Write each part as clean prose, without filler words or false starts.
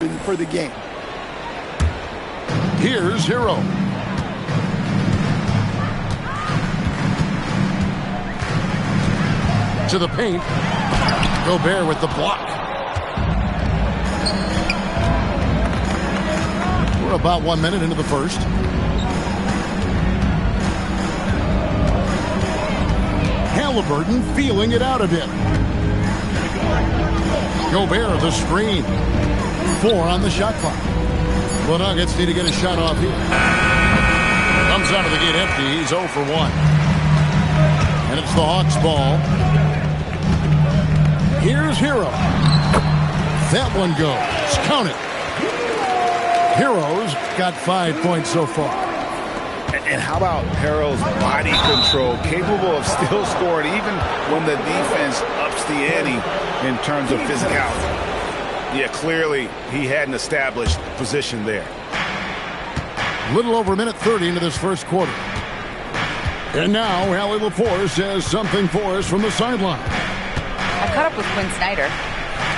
for the game. Here's Hero. To the paint. Gobert with the block. We're about 1 minute into the first. Halliburton feeling it out a bit. Gobert the screen. 4 on the shot clock. The Nuggets need to get a shot off here. Comes out of the gate empty. He's 0 for 1. And it's the Hawks ball. Here's Hero. That one goes. Count it. Hero's got 5 points so far. And how about Hero's body control, capable of still scoring even when the defense ups the ante in terms of physicality. Yeah, clearly he had an established position there. Little over a minute 30 into this first quarter. And now Allie LaForce has something for us from the sideline. I caught up with Quinn Snyder.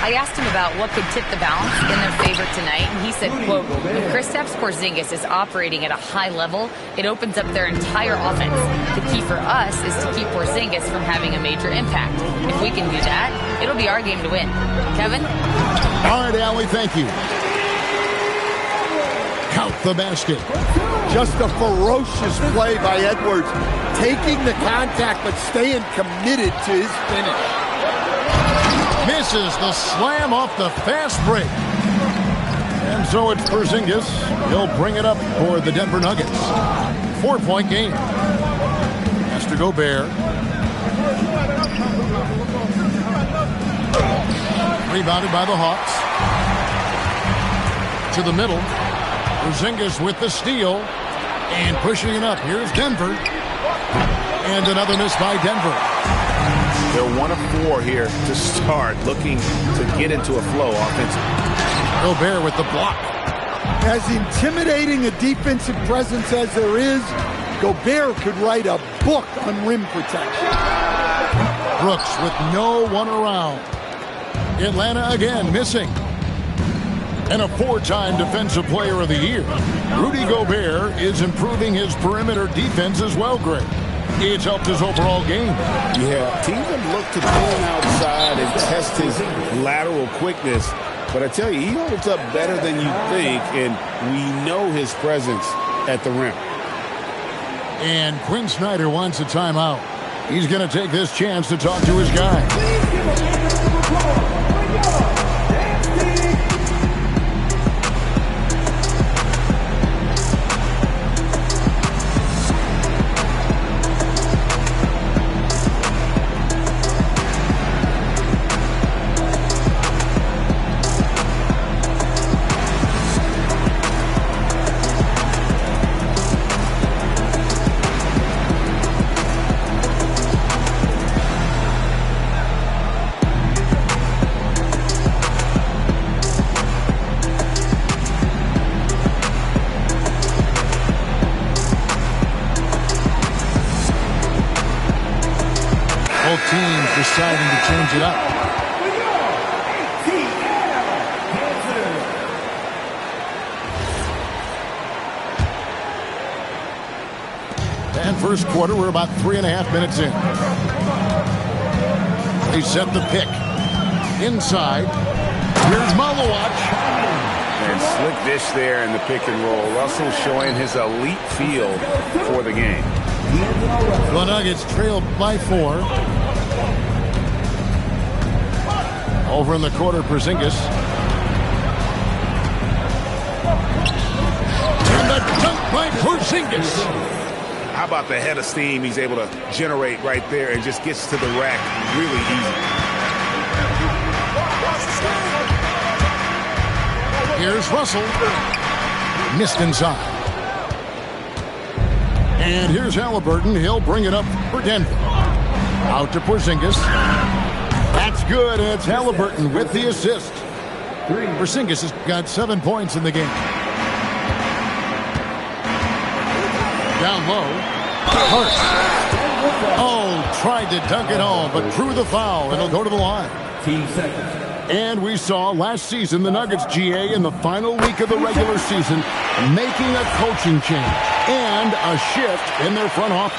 I asked him about what could tip the balance in their favor tonight, and he said, quote, when Kristaps Porzingis is operating at a high level, it opens up their entire offense. The key for us is to keep Porzingis from having a major impact. If we can do that, it'll be our game to win. Kevin? All right, Allie, thank you. Count the basket. Just a ferocious play by Edwards. Taking the contact, but staying committed to his finish. Misses the slam off the fast break. And so it's Porzingis. He'll bring it up for the Denver Nuggets. 4-point game. Has to Gobert. Rebounded by the Hawks. To the middle. Porzingis with the steal. And pushing it up. Here's Denver. And another miss by Denver. They're 1 of 4 here to start, looking to get into a flow offensively. Gobert with the block. As intimidating a defensive presence as there is, Gobert could write a book on rim protection. Brooks with no one around. Atlanta again missing. And a 4-time Defensive Player of the Year. Rudy Gobert is improving his perimeter defense as well, Greg. It's helped his overall game. Yeah, teams have looked to pull him outside and test his lateral quickness. But I tell you, he holds up better than you think, and we know his presence at the rim. And Quinn Snyder wants a timeout. He's going to take this chance to talk to his guy. Teams deciding to change it up. And first quarter, we're about 3.5 minutes in. They set the pick. Inside. Here's Malawatch. And slick dish there in the pick and roll. Russell showing his elite feel for the game. The Nuggets trailed by 4. Over in the quarter, Porzingis. And the dunk by Porzingis. How about the head of steam he's able to generate right there and just gets to the rack really easy. Here's Russell. Missed inside. And here's Halliburton. He'll bring it up for Denver. Out to Porzingis. That's good. It's Halliburton with the assist. Porzingis has got 7 points in the game. Down low. Hurt. Oh, tried to dunk it home, but drew the foul, and he'll go to the line. And we saw last season the Nuggets, GA, in the final week of the regular season, making a coaching change and a shift in their front office.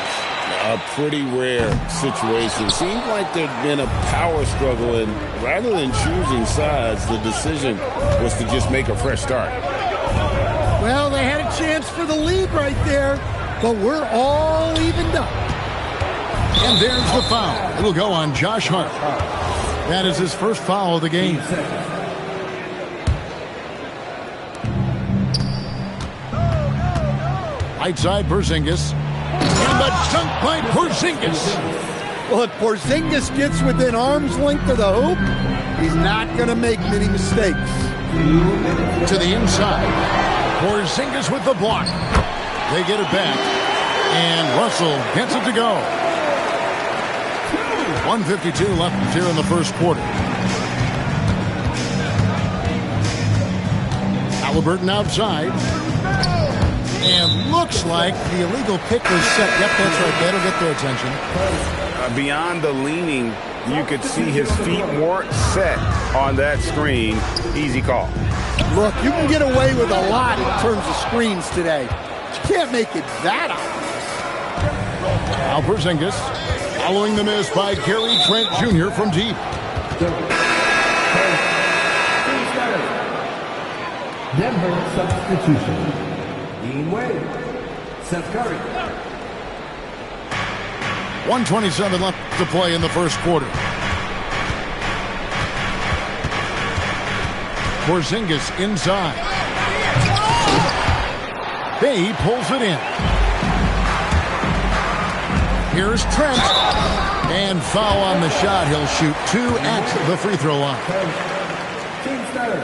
A pretty rare situation. Seemed like there'd been a power struggle, and rather than choosing sides, the decision was to just make a fresh start. Well, they had a chance for the lead right there, but we're all evened up. And there's the foul. It'll go on Josh Hart. That is his first foul of the game. Right side, Porzingis. And the dunk by Porzingis. Well, if Porzingis gets within arm's length of the hoop, he's not going to make many mistakes. To the inside. Porzingis with the block. They get it back. And Russell gets it to go. 1:52 left here in the first quarter. Halliburton outside. And looks like the illegal pick was set. Yep, that's right. That'll get their attention. Beyond the leaning, you could see his feet more set on that screen. Easy call. Look, you can get away with a lot in terms of screens today. But you can't make it that obvious. Al Porzingis following the miss by Gary Trent Jr. from deep. Denver substitution. Dean Wade. Seth Curry. 1:27 left to play in the first quarter. Porzingis inside. Bay pulls it in. Here's Trent. And foul on the shot. He'll shoot 2 at the free throw line.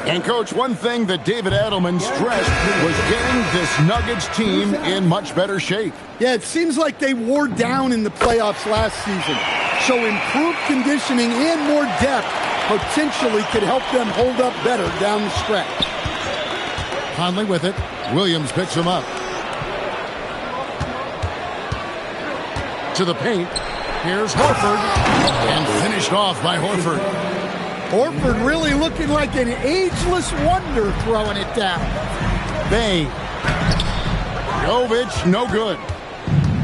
And, Coach, one thing that David Adelman stressed was getting this Nuggets team in much better shape. Yeah, it seems like they wore down in the playoffs last season. So improved conditioning and more depth potentially could help them hold up better down the stretch. Conley with it. Williams picks him up. To the paint. Here's Horford. And finished off by Horford. Horford really looking like an ageless wonder throwing it down. Bay. Jovic, no good.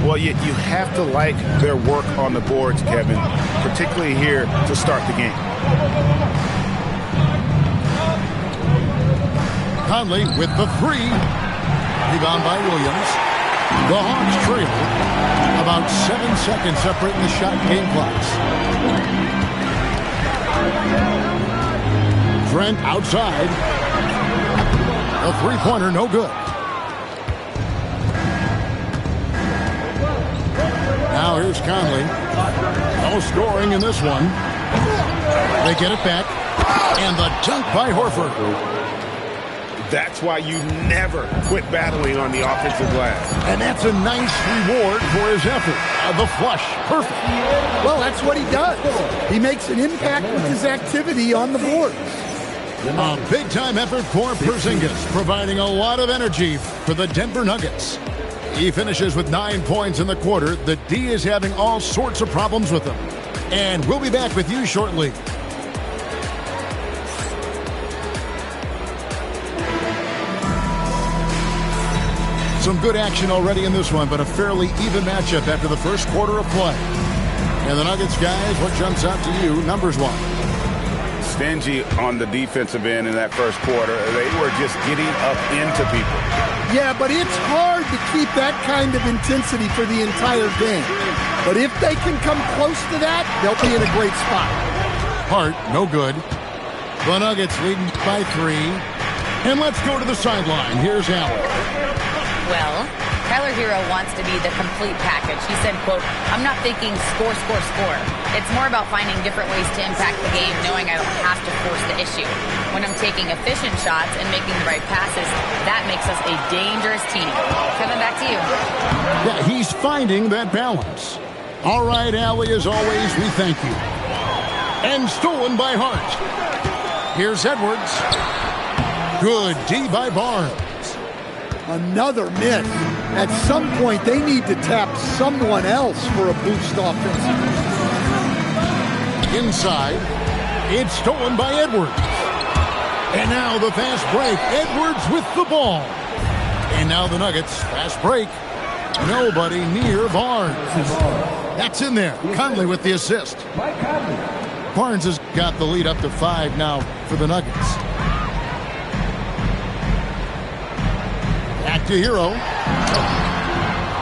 Well, you have to like their work on the boards, Kevin, particularly here to start the game. Conley with the 3. Rebound by Williams. The Hawks trail. About 7 seconds separating the shot game clocks. Trent outside. A three-pointer, no good. Now here's Conley. No scoring in this one. They get it back. And the dunk by Horford. That's why you never quit battling on the offensive glass. And that's a nice reward for his effort. The flush. Perfect. Well, that's what he does. He makes an impact with his activity on the boards. A big-time effort for Porzingis, providing a lot of energy for the Denver Nuggets. He finishes with 9 points in the quarter. The D is having all sorts of problems with him. And we'll be back with you shortly. Some good action already in this one, but a fairly even matchup after the first quarter of play. And the Nuggets, guys, what jumps out to you, numbers-wise? Stingy on the defensive end in that first quarter. They were just getting up into people. Yeah, but it's hard to keep that kind of intensity for the entire game. But if they can come close to that, they'll be in a great spot. Hart, no good. The Nuggets leading by 3. And let's go to the sideline. Here's Allen. Well, Tyler Hero wants to be the complete package. He said, quote, "I'm not thinking score, score, score. It's more about finding different ways to impact the game, knowing I don't have to force the issue. When I'm taking efficient shots and making the right passes, that makes us a dangerous team." Kevin, back to you. Yeah, he's finding that balance. All right, Allie, as always, we thank you. And stolen by Hart. Here's Edwards. Good D by Barnes. Another miss. At some point, they need to tap someone else for a boost offensively. Inside. It's stolen by Edwards. And now the fast break. Edwards with the ball. And now the Nuggets. Fast break. Nobody near Barnes. That's in there. Conley with the assist. Barnes has got the lead up to 5 now for the Nuggets. Back to Hero.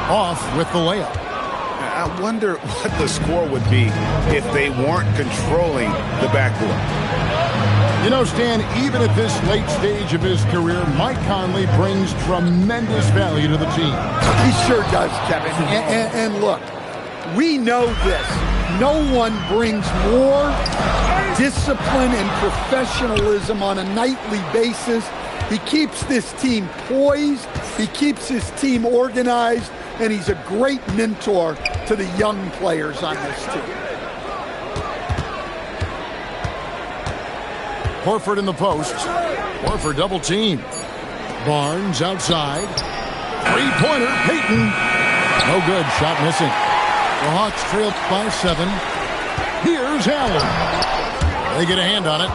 Off with the layup. I wonder what the score would be if they weren't controlling the backcourt. You know, Stan, even at this late stage of his career, Mike Conley brings tremendous value to the team. He sure does, Kevin. And look, we know this. No one brings more discipline and professionalism on a nightly basis. He keeps this team poised. He keeps his team organized. And he's a great mentor to the young players on this team. Horford in the post. Horford double team. Barnes outside. Three-pointer, Payton. No good, shot missing. The Hawks trail by 7. Here's Allen. They get a hand on it.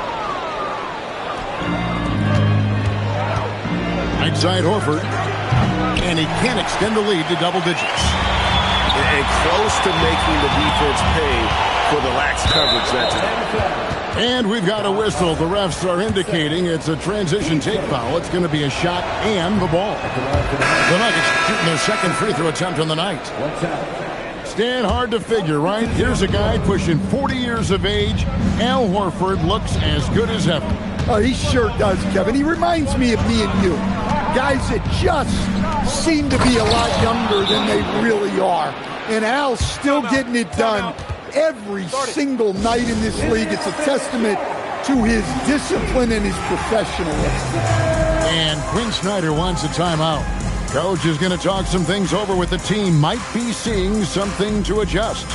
Right side Horford. And he can't extend the lead to double digits. And close to making the defense pay for the lax coverage that time. And we've got a whistle. The refs are indicating it's a transition take foul. It's going to be a shot and the ball. The Nuggets shooting their second free throw attempt on the night. Stan, hard to figure, right? Here's a guy pushing 40 years of age. Al Horford looks as good as ever. Oh, he sure does, Kevin. He reminds me of me and you. Guys that just seem to be a lot younger than they really are. And Al's still getting it done every single night in this league. It's a testament to his discipline and his professionalism. And Quinn Snyder wants a timeout. Coach is going to talk some things over with the team. Might be seeing something to adjust.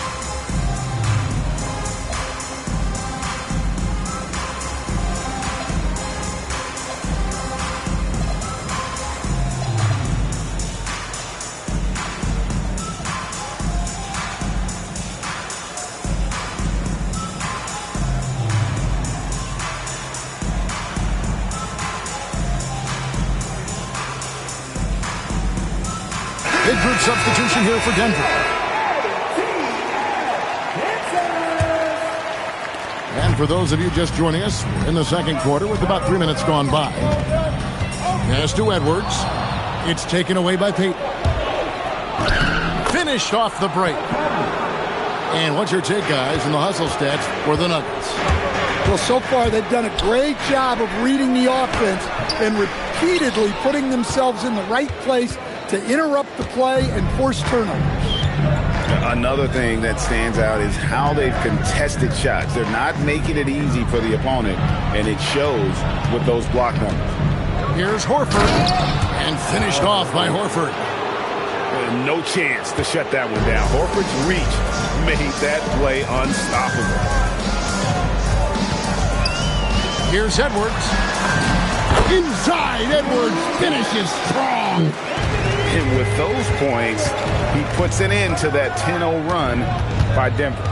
Big group substitution here for Denver. And for those of you just joining us, we're in the second quarter with about 3 minutes gone by. Pass to Edwards. It's taken away by Payton. Finished off the break. And what's your take, guys, in the hustle stats for the Nuggets? Well, so far they've done a great job of reading the offense and repeatedly putting themselves in the right place to interrupt the play and force turnovers. Another thing that stands out is how they've contested shots. They're not making it easy for the opponent, and it shows with those block numbers. Here's Horford, and finished off by Horford. No chance to shut that one down. Horford's reach made that play unstoppable. Here's Edwards. Inside, Edwards finishes strong. And with those points, he puts an end to that 10-0 run by Denver.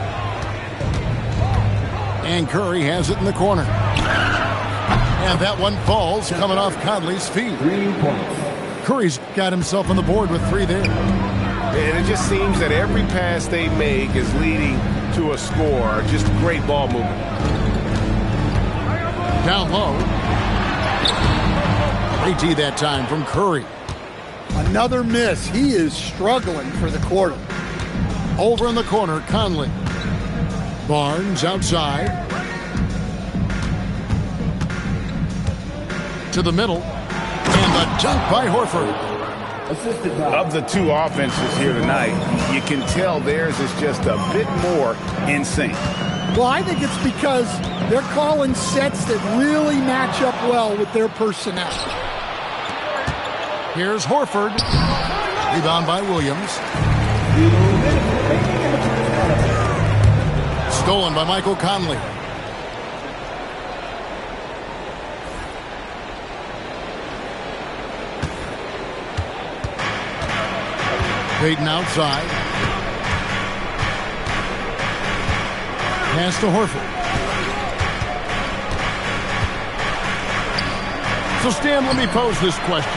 And Curry has it in the corner. And that one falls coming off Conley's feet. 3 points. Curry's got himself on the board with 3 there. And it just seems that every pass they make is leading to a score. Just great ball movement. Down low. AT that time from Curry. Another miss. He is struggling for the quarter. Over in the corner, Conley. Barnes outside. To the middle. And the dunk by Horford. Of the two offenses here tonight, you can tell theirs is just a bit more in sync. Well, I think it's because they're calling sets that really match up well with their personnel. Here's Horford. Rebound by Williams. Stolen by Michael Conley. Payton outside. Pass to Horford. So, Stan, let me pose this question.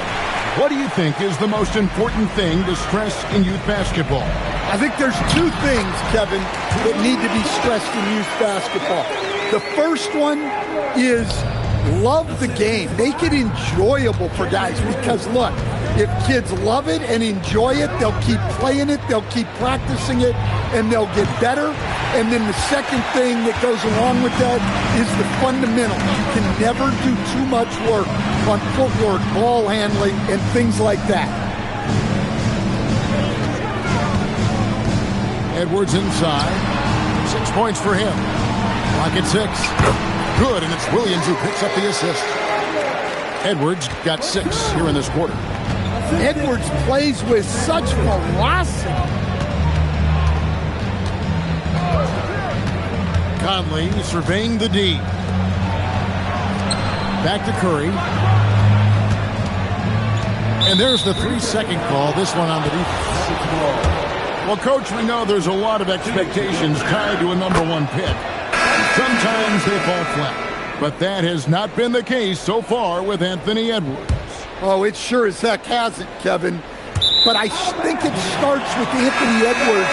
What do you think is the most important thing to stress in youth basketball? I think there's two things, Kevin, that need to be stressed in youth basketball. The first one is love the game. Make it enjoyable for guys because, look, if kids love it and enjoy it, they'll keep playing it, they'll keep practicing it, and they'll get better. And then the second thing that goes along with that is the fundamental. You can never do too much work on footwork, ball handling, and things like that. Edwards inside. 6 points for him. Clock at 6. Good, and it's Williams who picks up the assist. Edwards got 6 here in this quarter. Edwards plays with such ferocity. Conley surveying the D. Back to Curry. And there's the 3-second call. This one on the defense. Well, Coach, we know there's a lot of expectations tied to a #1 pick. Sometimes they fall flat. But that has not been the case so far with Anthony Edwards. Oh, it sure as heck hasn't, Kevin. But I think it starts with Anthony Edwards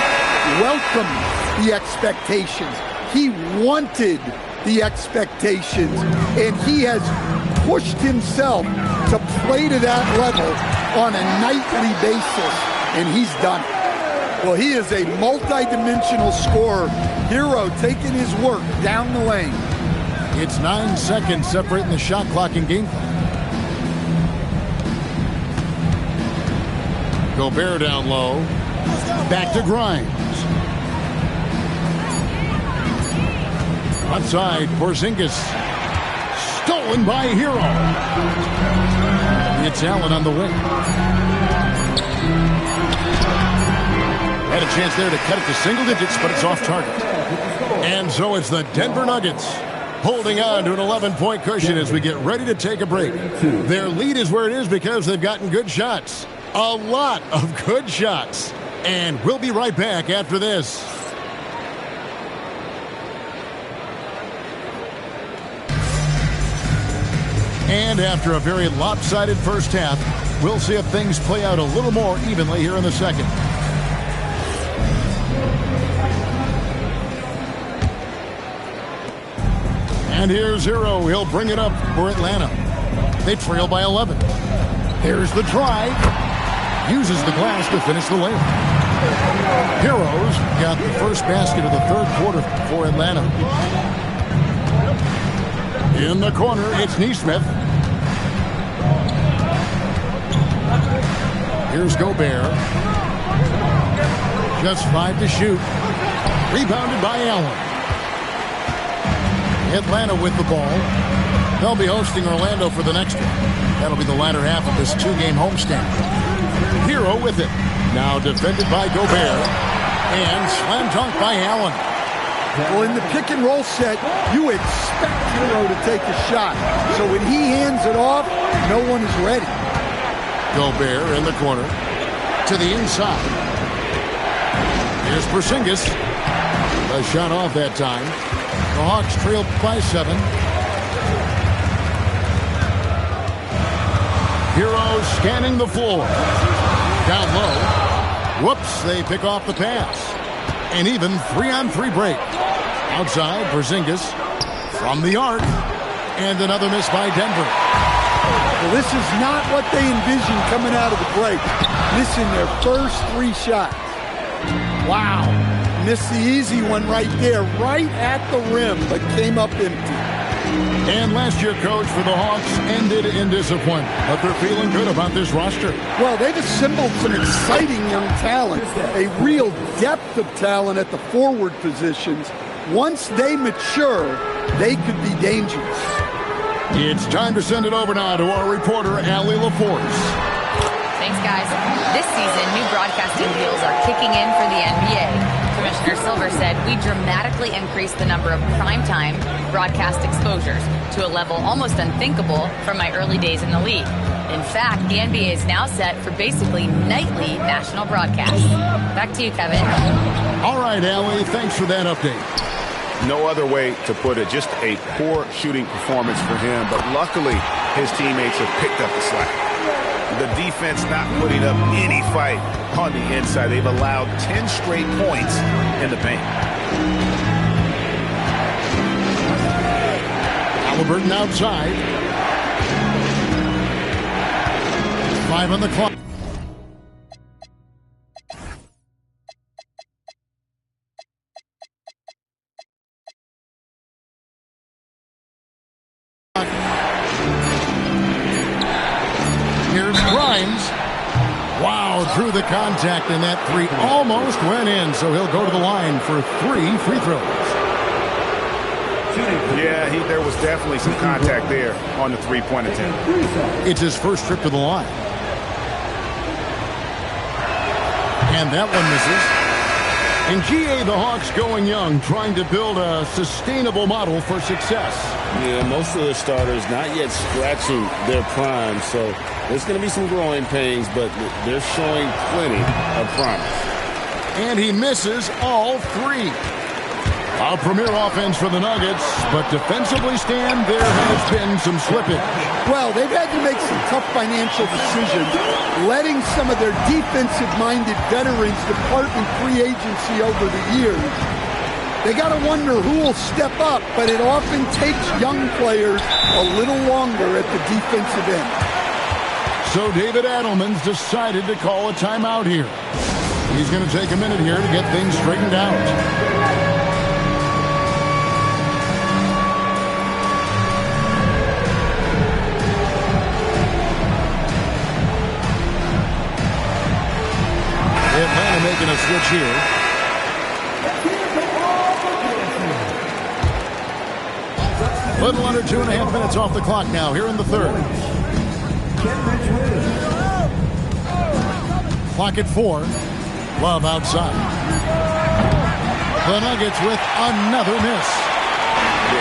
welcoming the expectations. He wanted the expectations, and he has pushed himself to play to that level on a nightly basis, and he's done it. Well, he is a multi-dimensional scorer. Hero taking his work down the lane. It's 9 seconds separating the shot clock and game clock. Gobert down low. Back to Grimes. Outside, Porzingis. Stolen by Hero. It's Allen on the wing. Had a chance there to cut it to single digits, but it's off target. And so it's the Denver Nuggets holding on to an 11-point cushion as we get ready to take a break. Their lead is where it is because they've gotten good shots. A lot of good shots. And we'll be right back after this. And after a very lopsided first half, we'll see if things play out a little more evenly here in the second. And here's Hero. He'll bring it up for Atlanta. They trail by 11. Here's the drive. Uses the glass to finish the layup. Heroes got the first basket of the third quarter for Atlanta. In the corner, it's Nesmith. Here's Gobert. Just 5 to shoot. Rebounded by Allen. Atlanta with the ball. They'll be hosting Orlando for the next one. That'll be the latter half of this 2-game homestand. Hero with it. Now defended by Gobert. And slam dunk by Allen. Well, in the pick and roll set, you expect Hero to take a shot. So when he hands it off, no one is ready. Gobert in the corner. To the inside. Here's Porzingis. A shot off that time. The Hawks trail by 7. Hero scanning the floor. Down low. Whoops, they pick off the pass. An even 3-on-3 break. Outside, Porzingis from the arc. And another miss by Denver. Well, this is not what they envisioned coming out of the break. Missing their first 3 shots. Wow. Missed the easy one right there, right at the rim, but came up empty. And last year, Coach, for the Hawks ended in disappointment. But they're feeling good about this roster. Well, they've assembled some exciting young talent, a real depth of talent at the forward positions. Once they mature, they could be dangerous. It's time to send it over now to our reporter, Allie LaForce. Thanks, guys. This season, new broadcasting deals are kicking in for the NBA. Commissioner Silver said we dramatically increased the number of primetime broadcast exposures to a level almost unthinkable from my early days in the league. In fact, the NBA is now set for basically nightly national broadcasts. Back to you, Kevin. All right, Allie, thanks for that update. No other way to put it. Just a poor shooting performance for him. But luckily, his teammates have picked up the slack. The defense not putting up any fight on the inside. They've allowed 10 straight points in the paint. Halliburton outside. 5 on the clock. Here's Grimes. Wow, through the contact, and that three almost went in, so he'll go to the line for 3 free throws. Yeah, there was definitely some contact there on the three-point attempt. It's his first trip to the line. And that one misses. In GA, the Hawks going young, trying to build a sustainable model for success. Yeah, most of the starters not yet scratching their prime, so there's going to be some growing pains, but they're showing plenty of promise. And he misses all 3. A premier offense for the Nuggets, but defensively, Stan, there has been some slippage. Well, they've had to make some tough financial decisions, letting some of their defensive-minded veterans depart in free agency over the years. They got to wonder who will step up, but it often takes young players a little longer at the defensive end. So David Adelman's decided to call a timeout here. He's going to take a minute here to get things straightened out. Atlanta making a switch here. Little under 2.5 minutes off the clock now here in the third. Clock at 4. Love outside. The Nuggets with another miss.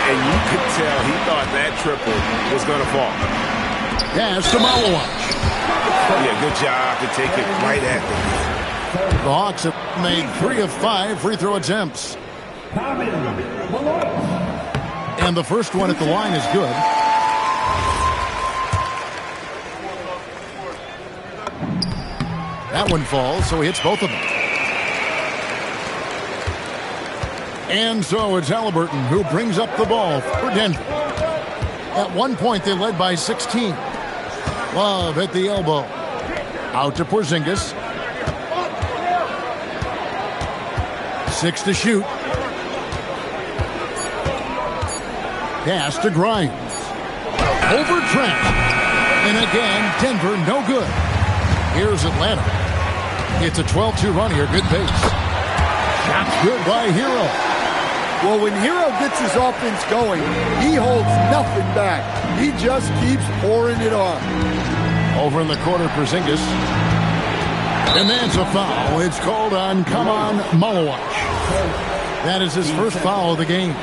And you could tell he thought that triple was going to fall. Pass to Malawach. Yeah, good job to take it right at them. The Hawks have made 3 of 5 free throw attempts. And the first one at the line is good. That one falls, so he hits both of them. And so it's Halliburton who brings up the ball for Denver. At one point, they led by 16. Love at the elbow. Out to Porzingis. 6 to shoot. Pass to Grimes. Over Trent. And again, Denver no good. Here's Atlanta. It's a 12-2 run here. Good pace. Shots good by Hero. Well, when Hero gets his offense going, he holds nothing back. He just keeps pouring it on. Over in the corner, Porzingis. And that's a foul. It's called on Malawach. That is his first foul of the game.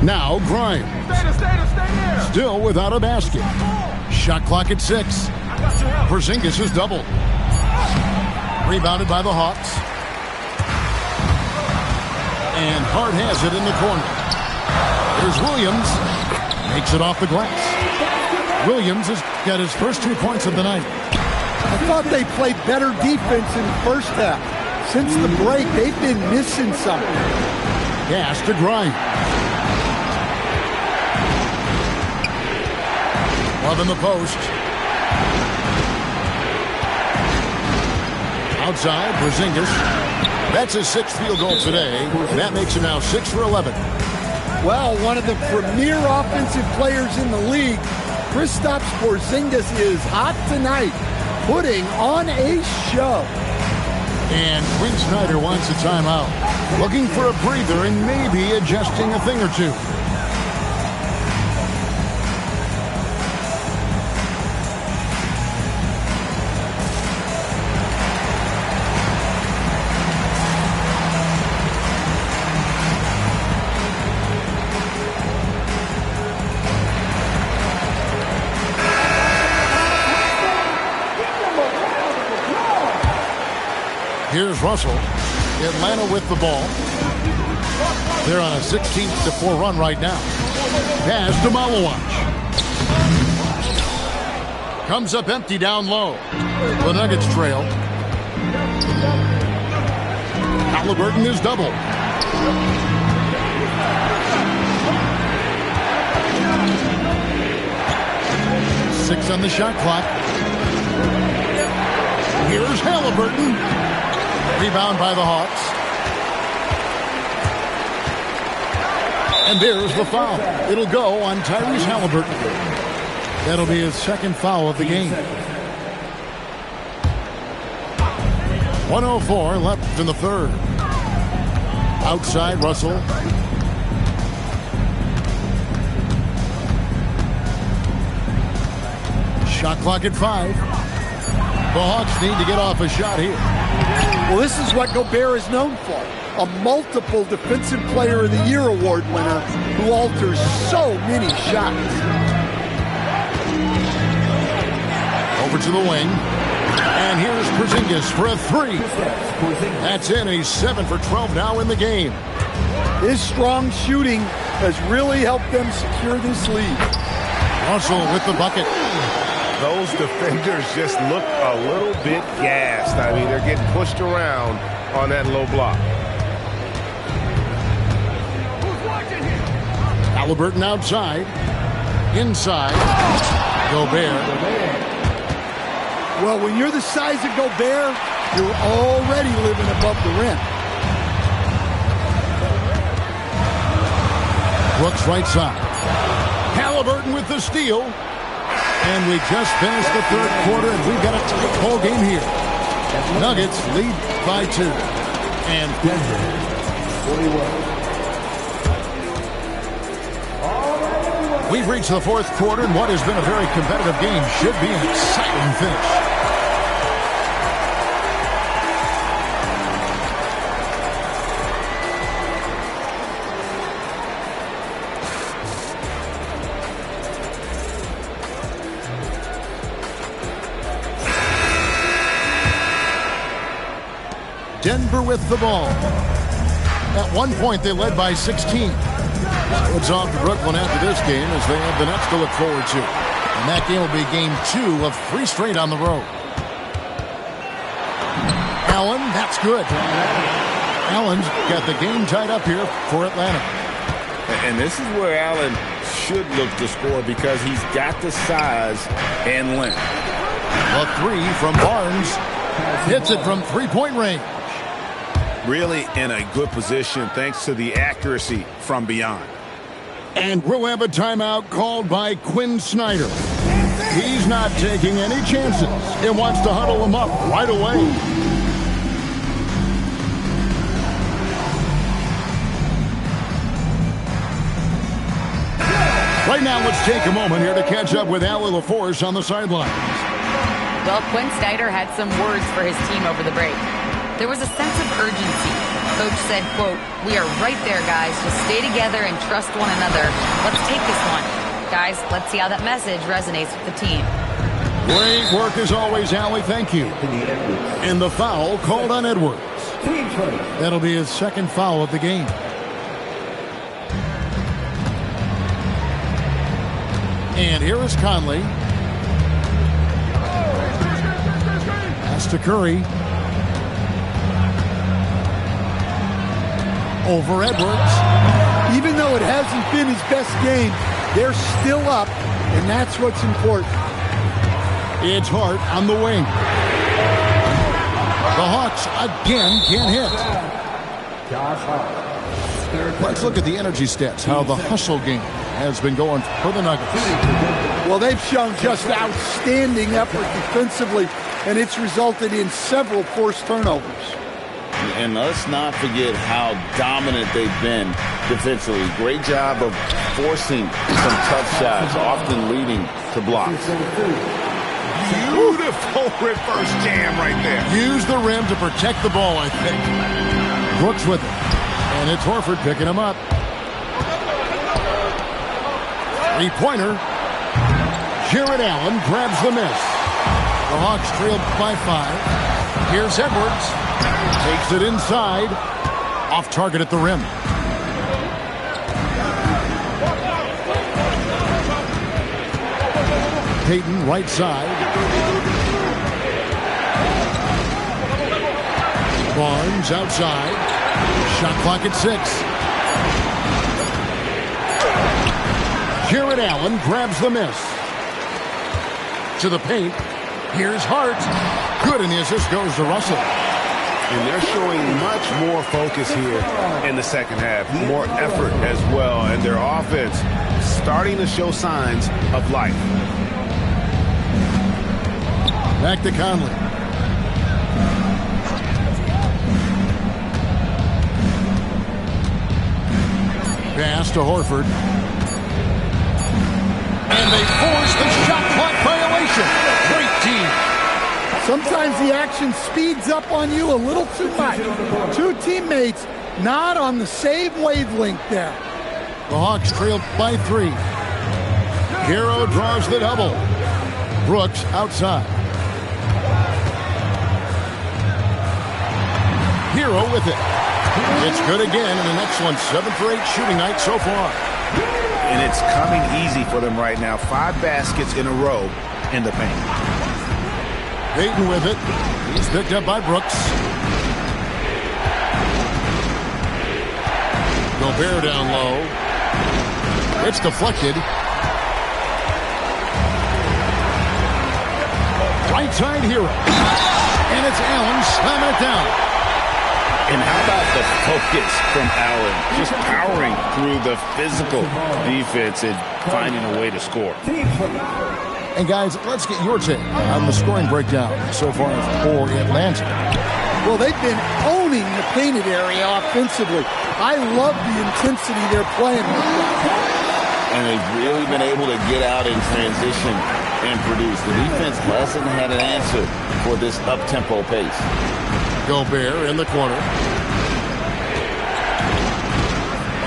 Now Grimes. Still without a basket. Shot clock at 6. Porzingis is doubled. Rebounded by the Hawks. And Hart has it in the corner. Here's Williams. Makes it off the glass. Williams has got his first 2 points of the night. I thought they played better defense in the first half. Since the break, they've been missing something. Pass to Grimes. Love in the post. Outside, Porzingis. That's his 6th field goal today. That makes him now 6 for 11. Well, one of the premier offensive players in the league, Kristaps Porzingis, is hot tonight, putting on a show. And Quinn Snyder wants a timeout. Looking for a breather and maybe adjusting a thing or two. Russell. Atlanta with the ball. They're on a 16-4 run right now. Pass to Malawach. Comes up empty down low. The Nuggets trail. Halliburton is double. Six on the shot clock. Here's Halliburton. Rebound by the Hawks. And there's the foul. It'll go on Tyrese Halliburton. That'll be his second foul of the game. 1:04 left in the third. Outside, Russell. Shot clock at 5. The Hawks need to get off a shot here. Well, this is what Gobert is known for. A multiple Defensive Player of the Year award winner who alters so many shots. Over to the wing. And here's Porzingis for a 3. That's in. He's 7 for 12 now in the game. His strong shooting has really helped them secure this lead. Russell with the bucket. Those defenders just look a little bit gassed. I mean, they're getting pushed around on that low block. Halliburton outside. Inside. Gobert. Well, when you're the size of Gobert, you're already living above the rim. Brooks right side. Halliburton with the steal. And we just finished the third quarter, and we've got a tight ball game here. Nuggets lead by 2. And Denver, 41. we've reached the fourth quarter, and what has been a very competitive game should be an exciting finish. Denver with the ball. At one point, they led by 16. It's off to Brooklyn after this game as they have the Nets to look forward to. And that game will be game 2 of 3 straight on the road. Allen, that's good. Allen's got the game tied up here for Atlanta. And this is where Allen should look to score because he's got the size and length. A 3 from Barnes. Hits it from 3-point range. Really in a good position thanks to the accuracy from beyond. And we'll have a timeout called by Quinn Snyder. He's not taking any chances. He wants to huddle them up right away. Right now, let's take a moment here to catch up with Allie LaForce on the sidelines. Well, Quinn Snyder had some words for his team over the break. There was a sense of urgency. Coach said, quote, "We are right there, guys. Just stay together and trust one another. Let's take this one. Guys, let's see how that message resonates with the team." Great work as always, Allie. Thank you. And the foul called on Edwards. That'll be his second foul of the game. And here is Conley. Pass to Curry. Over Edwards. Even though it hasn't been his best game, they're still up, and that's what's important. It's Hart on the wing. The Hawks again can't hit. Let's look at the energy stats, how the hustle game has been going for the Nuggets. Well, they've shown just outstanding effort defensively, and it's resulted in several forced turnovers. And let's not forget how dominant they've been defensively. Great job of forcing some tough shots, often leading to blocks. Beautiful reverse jam right there. Use the rim to protect the ball, I think. Brooks with it. And it's Horford picking him up. 3-pointer. Jared Allen grabs the miss. The Hawks trailed by 5. Here's Edwards. Takes it inside. Off target at the rim. Payton, right side. Barnes outside. Shot clock at 6. Jared Allen grabs the miss. To the paint. Here's Hart. Good, and the assist goes to Russell. And they're showing much more focus here in the second half. More effort as well. And their offense starting to show signs of life. Back to Conley. Pass to Horford. And they force the shot clock violation. Great team. Sometimes the action speeds up on you a little too much. Two teammates not on the same wavelength there. The Hawks trailed by 3. Hero draws the double. Brooks outside. Hero with it. It's good again, and an excellent 7 for 8 shooting night so far. And it's coming easy for them right now. 5 baskets in a row in the paint. Payton with it. He's picked up by Brooks. Gobert down low. It's deflected. Right side Hero. And it's Allen slamming it down. And how about the focus from Allen? Just powering through the physical defense and finding a way to score. And guys, let's get your take on the scoring breakdown so far for Atlanta. Well, they've been owning the painted area offensively. I love the intensity they're playing with. And they've really been able to get out in transition and produce. The defense hasn't had an answer for this up-tempo pace. Gobert in the corner.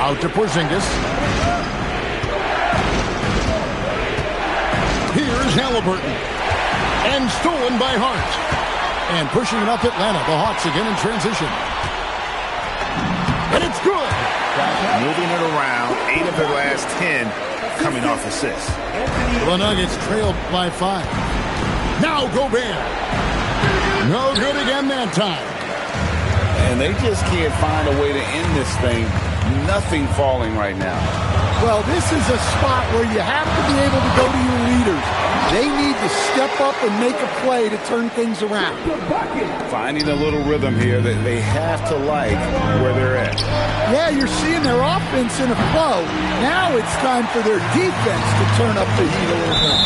Out to Porzingis. Here's Halliburton. And stolen by Hart. And pushing it up Atlanta. The Hawks again in transition. And it's good. Moving it around. 8 of their last 10 coming off assists. The Nuggets trailed by 5. Now Gobert. No good again that time. And they just can't find a way to end this thing. Nothing falling right now. Well, this is a spot where you have to be able to go to your leaders. They need to step up and make a play to turn things around. Finding a little rhythm here that they have to like where they're at. Yeah, you're seeing their offense in a flow. Now it's time for their defense to turn up the heat a little bit.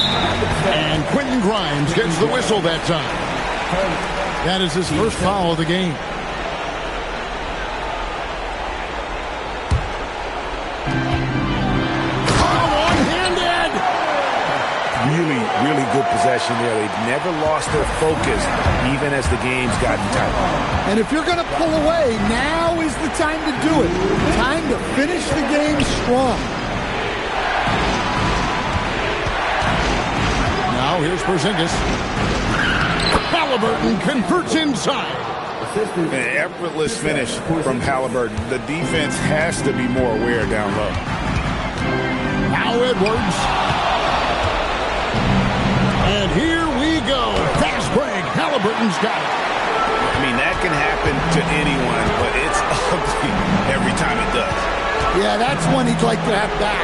And Quentin Grimes gets the whistle that time. That is his first foul of the game. Really good possession there. They've never lost their focus, even as the game's gotten tight. And if you're going to pull away, now is the time to do it. Time to finish the game strong. Now here's Porzingis. Halliburton converts inside. An effortless finish from Halliburton. The defense has to be more aware down low. Now Edwards. And here we go. Fast break. Halliburton's got it. I mean, that can happen to anyone, but it's ugly every time it does. Yeah, that's one he'd like to have back.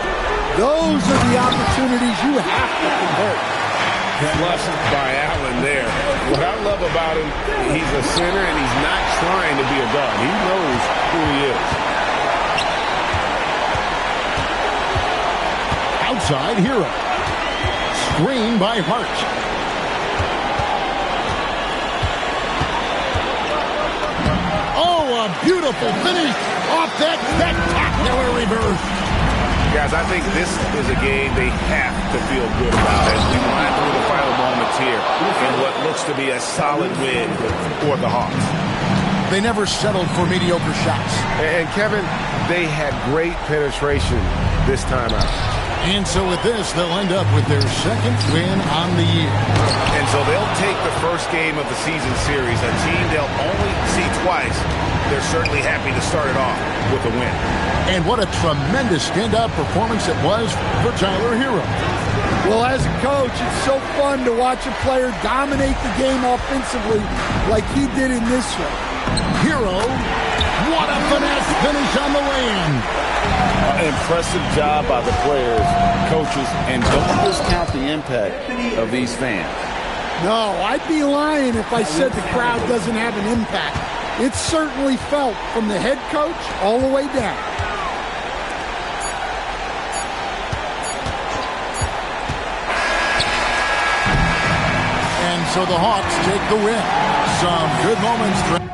Those are the opportunities you have to convert. Flushed by Allen there. What I love about him, he's a center and he's not trying to be a guard. He knows who he is. Outside Hero. Screen by Hart. Oh, a beautiful finish off that spectacular reverse. Guys, I think this is a game they have to feel good about as we wind through the final moments here in what looks to be a solid win for the Hawks. They never settled for mediocre shots. And Kevin, they had great penetration this time out. And so with this, they'll end up with their second win on the year. And so they'll take the first game of the season series, a team they'll only see twice. They're certainly happy to start it off with a win. And what a tremendous standout performance it was for Tyler Hero. Well, as a coach, it's so fun to watch a player dominate the game offensively like he did in this one. Hero, what a finesse finish on the way-in. Impressive job by the players, coaches, and don't discount the impact of these fans. No, I'd be lying if I said the crowd doesn't have an impact. It's certainly felt from the head coach all the way down. And so the Hawks take the win. Some good moments.